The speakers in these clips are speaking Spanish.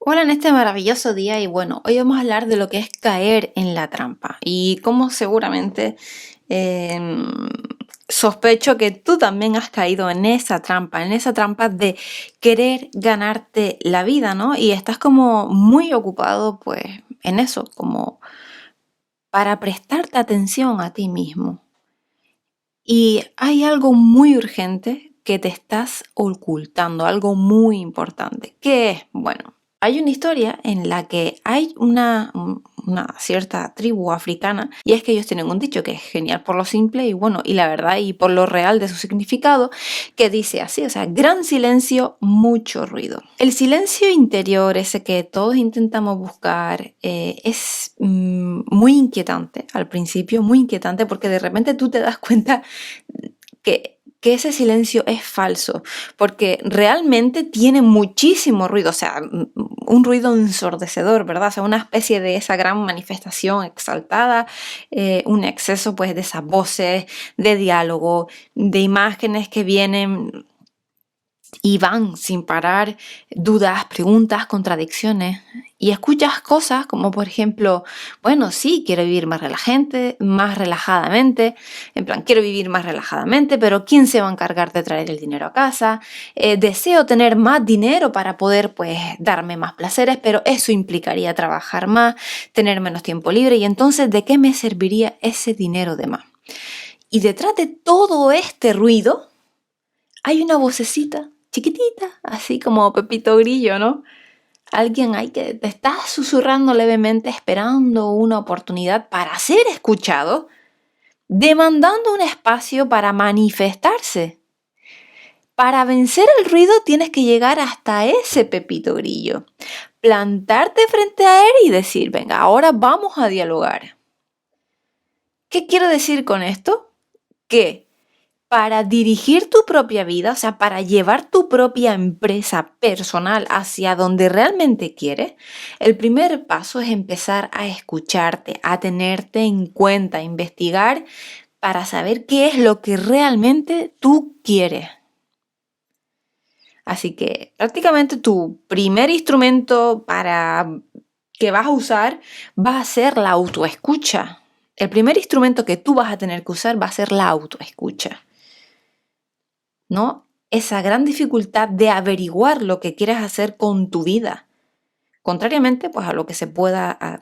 Hola en este maravilloso día y bueno, hoy vamos a hablar de lo que es caer en la trampa y cómo seguramente em, sospecho que tú también has caído en esa trampa de querer ganarte la vida, ¿no? Y estás como muy ocupado pues en eso, como para prestarte atención a ti mismo. Y hay algo muy urgente que te estás ocultando, algo muy importante. ¿Qué es? Bueno, hay una historia en la que hay una cierta tribu africana y es que ellos tienen un dicho que es genial por lo simple y bueno, y la verdad y por lo real de su significado, que dice así, o sea, gran silencio, mucho ruido. El silencio interior, ese que todos intentamos buscar, es muy inquietante al principio, muy inquietante porque de repente tú te das cuenta que ese silencio es falso, porque realmente tiene muchísimo ruido, o sea, un ruido ensordecedor, ¿verdad? O sea, una especie de esa gran manifestación exaltada, un exceso pues de esas voces, de diálogo, de imágenes que vienen y van sin parar, dudas, preguntas, contradicciones. Y escuchas cosas como por ejemplo, bueno, sí, quiero vivir más relajadamente, en plan, quiero vivir más relajadamente, pero ¿quién se va a encargar de traer el dinero a casa? Deseo tener más dinero para poder, pues, darme más placeres, pero eso implicaría trabajar más, tener menos tiempo libre, y entonces, ¿de qué me serviría ese dinero de más? Y detrás de todo este ruido, hay una vocecita chiquitita, así como Pepito Grillo, ¿no? Alguien ahí que te está susurrando levemente esperando una oportunidad para ser escuchado, demandando un espacio para manifestarse. Para vencer el ruido tienes que llegar hasta ese Pepito Grillo, plantarte frente a él y decir, venga, ahora vamos a dialogar. ¿Qué quiero decir con esto? Que para dirigir tu propia vida, o sea, para llevar tu propia empresa personal hacia donde realmente quieres, el primer paso es empezar a escucharte, a tenerte en cuenta, a investigar para saber qué es lo que realmente tú quieres. Así que prácticamente tu primer instrumento que vas a usar va a ser la autoescucha. El primer instrumento que tú vas a tener que usar va a ser la autoescucha, ¿no? Esa gran dificultad de averiguar lo que quieres hacer con tu vida. Contrariamente, pues a lo que se pueda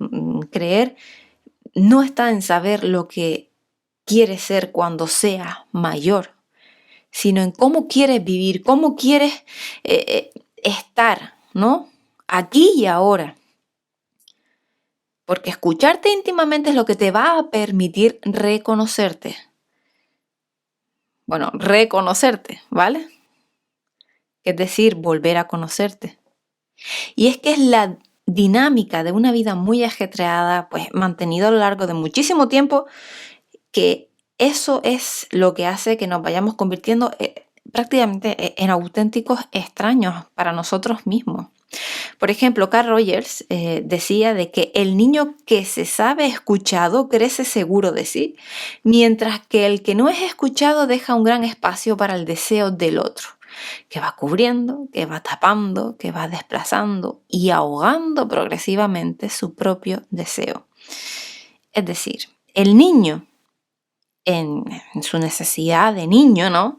creer, no está en saber lo que quieres ser cuando seas mayor, sino en cómo quieres vivir, cómo quieres estar, ¿no? Aquí y ahora. Porque escucharte íntimamente es lo que te va a permitir reconocerte. Bueno, reconocerte, ¿vale? Es decir, volver a conocerte. Y es que es la dinámica de una vida muy ajetreada, pues mantenida a lo largo de muchísimo tiempo, que eso es lo que hace que nos vayamos convirtiendo prácticamente en auténticos extraños para nosotros mismos. Por ejemplo, Carl Rogers decía de que el niño que se sabe escuchado crece seguro de sí, mientras que el que no es escuchado deja un gran espacio para el deseo del otro, que va cubriendo, que va tapando, que va desplazando y ahogando progresivamente su propio deseo. Es decir, el niño, en su necesidad de niño, ¿no?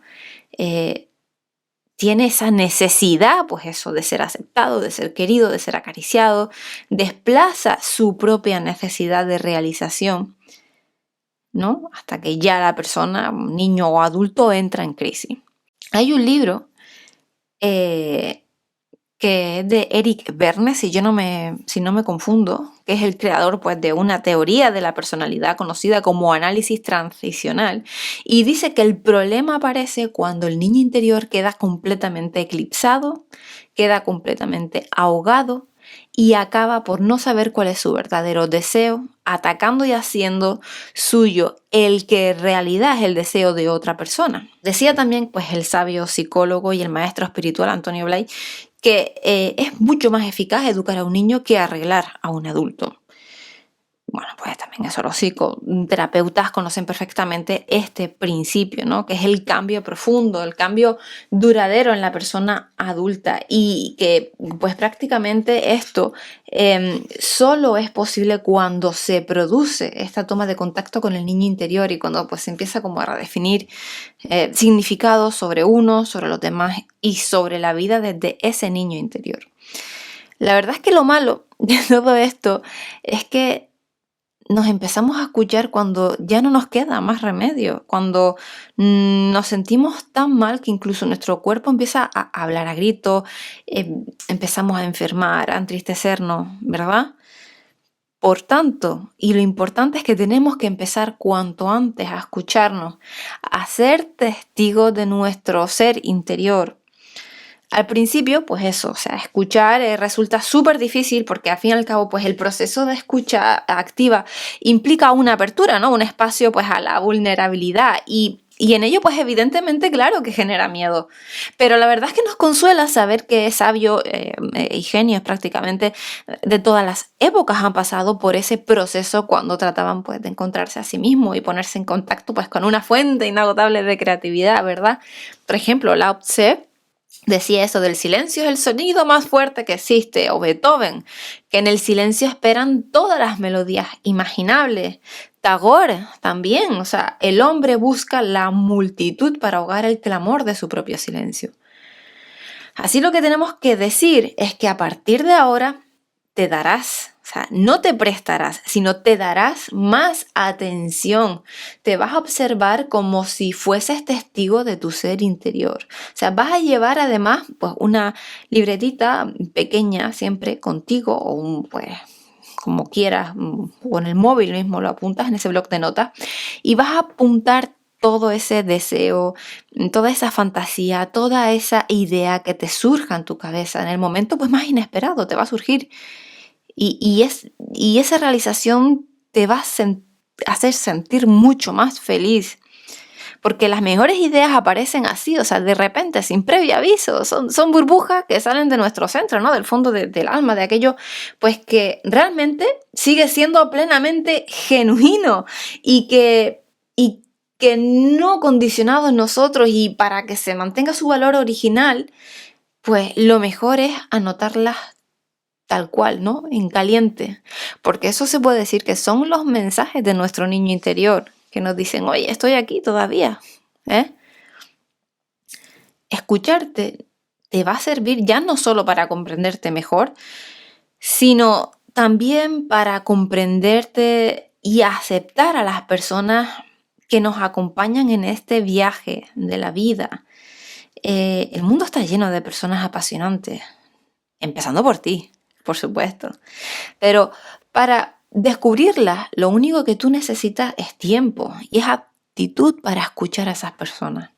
Tiene esa necesidad, pues eso, de ser aceptado, de ser querido, de ser acariciado, desplaza su propia necesidad de realización, ¿no? Hasta que ya la persona, niño o adulto, entra en crisis. Hay un libro que es de Eric Berne, si no me confundo, que es el creador pues, de una teoría de la personalidad conocida como análisis transicional, y dice que el problema aparece cuando el niño interior queda completamente eclipsado, queda completamente ahogado y acaba por no saber cuál es su verdadero deseo, atacando y haciendo suyo el que en realidad es el deseo de otra persona. Decía también pues el sabio psicólogo y el maestro espiritual Antonio Blay que es mucho más eficaz educar a un niño que arreglar a un adulto. bueno, pues también eso los psicoterapeutas conocen perfectamente este principio, ¿no? Que es el cambio profundo, el cambio duradero en la persona adulta, y que pues prácticamente esto solo es posible cuando se produce esta toma de contacto con el niño interior y cuando pues se empieza como a redefinir significados sobre uno, sobre los demás y sobre la vida desde ese niño interior. La verdad es que lo malo de todo esto es que nos empezamos a escuchar cuando ya no nos queda más remedio, cuando nos sentimos tan mal que incluso nuestro cuerpo empieza a hablar a gritos, empezamos a enfermar, a entristecernos, ¿verdad? Por tanto, y lo importante es que tenemos que empezar cuanto antes a escucharnos, a ser testigos de nuestro ser interior. Al principio, pues eso, o sea, escuchar resulta súper difícil porque al fin y al cabo, pues el proceso de escucha activa implica una apertura, ¿no? Un espacio, pues, a la vulnerabilidad y en ello, pues, evidentemente, claro que genera miedo. Pero la verdad es que nos consuela saber que sabios y genios prácticamente de todas las épocas han pasado por ese proceso cuando trataban, pues, de encontrarse a sí mismos y ponerse en contacto, pues, con una fuente inagotable de creatividad, ¿verdad? Por ejemplo, Lao Tse decía eso del silencio es el sonido más fuerte que existe, o Beethoven, que en el silencio esperan todas las melodías imaginables. Tagore también, o sea, el hombre busca la multitud para ahogar el clamor de su propio silencio. Así lo que tenemos que decir es que a partir de ahora te darás, o sea, no te prestarás, sino te darás más atención. Te vas a observar como si fueses testigo de tu ser interior. O sea, vas a llevar además pues una libretita pequeña siempre contigo o pues como quieras, o en el móvil mismo lo apuntas en ese bloc de notas y vas a apuntar todo ese deseo, toda esa fantasía, toda esa idea que te surja en tu cabeza en el momento pues más inesperado, te va a surgir. Y esa realización te va a hacer sentir mucho más feliz. Porque las mejores ideas aparecen así, o sea, de repente, sin previo aviso. Son burbujas que salen de nuestro centro, ¿no? Del fondo del alma, de aquello, pues que realmente sigue siendo plenamente genuino y que no condicionado en nosotros, y para que se mantenga su valor original, pues lo mejor es anotarlas tal cual, ¿no? En caliente. Porque eso se puede decir que son los mensajes de nuestro niño interior que nos dicen, oye, estoy aquí todavía. Escucharte te va a servir ya no solo para comprenderte mejor, sino también para comprenderte y aceptar a las personas que nos acompañan en este viaje de la vida. El mundo está lleno de personas apasionantes, empezando por ti, por supuesto. Pero para descubrirlas, lo único que tú necesitas es tiempo y es aptitud para escuchar a esas personas.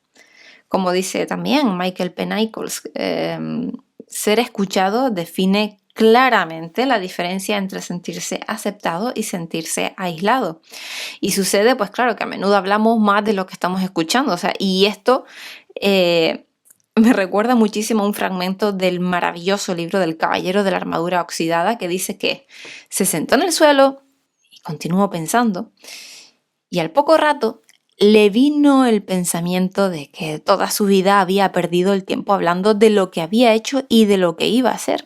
Como dice también Michael P. Nichols, ser escuchado define claramente la diferencia entre sentirse aceptado y sentirse aislado. Y sucede, pues claro, que a menudo hablamos más de lo que estamos escuchando. O sea, y esto me recuerda muchísimo a un fragmento del maravilloso libro del Caballero de la Armadura Oxidada, que dice que se sentó en el suelo y continuó pensando, y al poco rato le vino el pensamiento de que toda su vida había perdido el tiempo hablando de lo que había hecho y de lo que iba a hacer.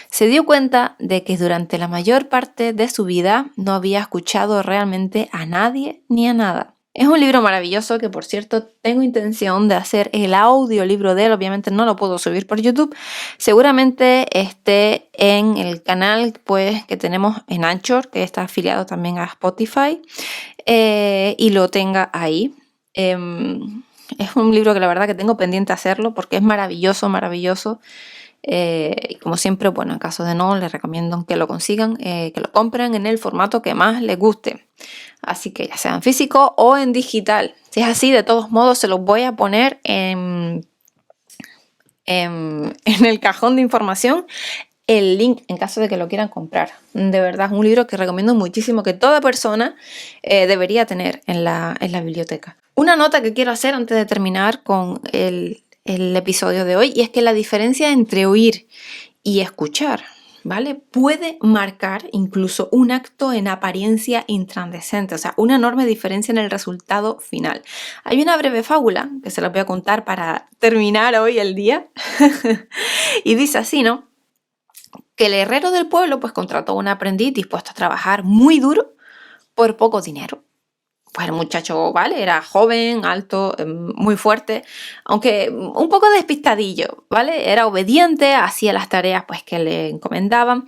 Se dio cuenta de que durante la mayor parte de su vida no había escuchado realmente a nadie ni a nada. Es un libro maravilloso que, por cierto, tengo intención de hacer el audiolibro de él. Obviamente no lo puedo subir por YouTube. Seguramente esté en el canal pues, que tenemos en Anchor, que está afiliado también a Spotify, y lo tenga ahí. Es un libro que la verdad que tengo pendiente hacerlo porque es maravilloso, maravilloso. Y como siempre, bueno, en caso de no, les recomiendo que lo consigan, que lo compren en el formato que más les guste. Así que ya sea en físico o en digital. Si es así, de todos modos, se los voy a poner en el cajón de información el link en caso de que lo quieran comprar. De verdad, es un libro que recomiendo muchísimo, que toda persona debería tener en la biblioteca. Una nota que quiero hacer antes de terminar con el episodio de hoy, y es que la diferencia entre oír y escuchar, ¿vale? Puede marcar incluso un acto en apariencia incandescente, o sea, una enorme diferencia en el resultado final. Hay una breve fábula que se las voy a contar para terminar hoy el día y dice así, ¿no? Que el herrero del pueblo pues contrató a un aprendiz dispuesto a trabajar muy duro por poco dinero. Pues el muchacho, ¿vale? Era joven, alto, muy fuerte, aunque un poco despistadillo, ¿vale? Era obediente, hacía las tareas pues que le encomendaban,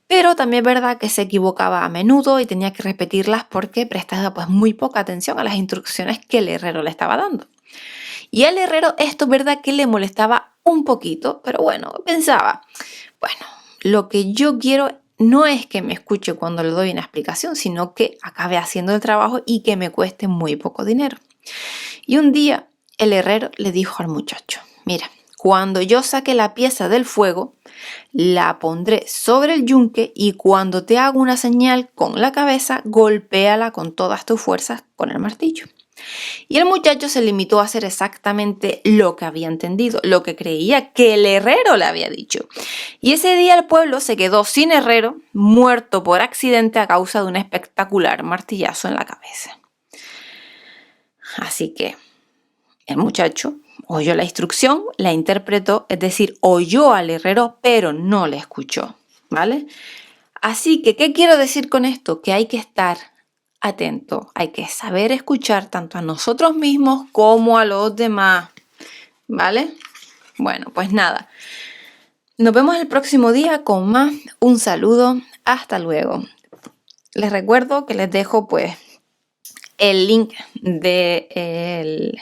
pero también es verdad que se equivocaba a menudo y tenía que repetirlas porque prestaba pues muy poca atención a las instrucciones que el herrero le estaba dando. Y al herrero esto es verdad que le molestaba un poquito, pero bueno, pensaba, bueno, lo que yo quiero no es que me escuche cuando le doy una explicación, sino que acabe haciendo el trabajo y que me cueste muy poco dinero. Y un día el herrero le dijo al muchacho, mira, cuando yo saque la pieza del fuego, la pondré sobre el yunque y cuando te haga una señal con la cabeza, golpéala con todas tus fuerzas con el martillo. Y el muchacho se limitó a hacer exactamente lo que había entendido, lo que creía que el herrero le había dicho. Y ese día el pueblo se quedó sin herrero, muerto por accidente a causa de un espectacular martillazo en la cabeza. Así que el muchacho oyó la instrucción, la interpretó, es decir, oyó al herrero, pero no le escuchó, ¿vale? Así que, ¿qué quiero decir con esto? Que hay que estar atento, hay que saber escuchar tanto a nosotros mismos como a los demás, ¿vale? Bueno, pues nada, nos vemos el próximo día con más. Un saludo, hasta luego. Les recuerdo que les dejo pues el link del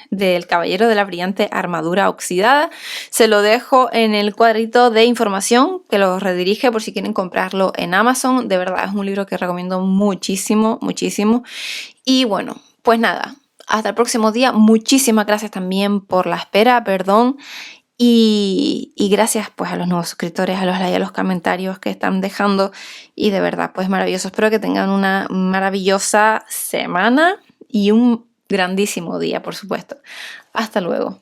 Caballero de la Brillante Armadura Oxidada. Se lo dejo en el cuadrito de información que lo redirige por si quieren comprarlo en Amazon. De verdad es un libro que recomiendo muchísimo, muchísimo. Y bueno, pues nada, hasta el próximo día. Muchísimas gracias también por la espera, perdón. Y gracias pues a los nuevos suscriptores, a los likes, a los comentarios que están dejando. Y de verdad, pues maravilloso. Espero que tengan una maravillosa semana y un grandísimo día, por supuesto. Hasta luego.